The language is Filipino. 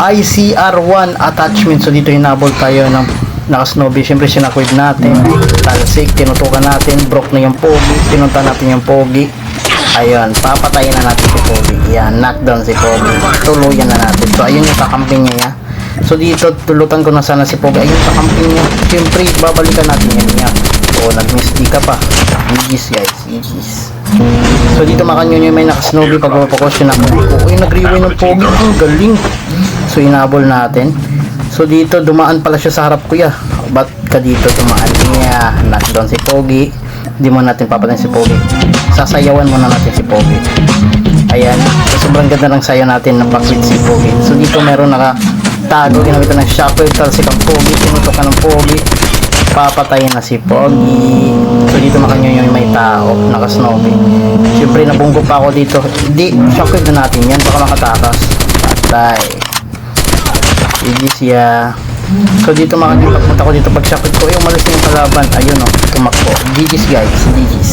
ICR1 attachment. So dito hinabol tayo ng naka-snowbee. Siyempre sinakwid natin, talsik, tinutukan natin, broke na yung pogi, pinunta natin yung pogi. Ayun, papatayin na natin si pogi. Yan, knockdown si pogi, tuluyan na natin. So ayun yung kakamping niya. So dito tulutan ko na sana si pogi. Ayun sa kamping niya. Siyempre babalikan natin yan niya. So nag-miss di ka pa. GG's guys, GG's. So dito makanyonyo may naka-snowbee. Pag mapakosyon ako, uy, nag-rewind ng pogi, ang galing. So inabol natin. So dito dumaan pala siya sa harap ko ya. Ba't ka dito dumaan? Yeah, knockdown si pogi. Hindi mo natin papatayin si pogi. Sasayawan muna natin si pogi. Ayan, so sobrang ganda ng sayo natin ng backlit si pogi. So dito meron nakatago, ginamitan ng shockwave, talsik ang pogi, tinutukan ng pogi, papatayin na si pogi. So dito makanyonyo may tao, naka-snowbee. Siyempre nabunggo pa ako dito. Hindi, shockwave na natin yan, baka makatakas. Patay. Sige siya. So dito makakita ko dito pag shockwave ko, umalis na yung kalaban. Ayun o, tumakbo. GG's guys, GG's.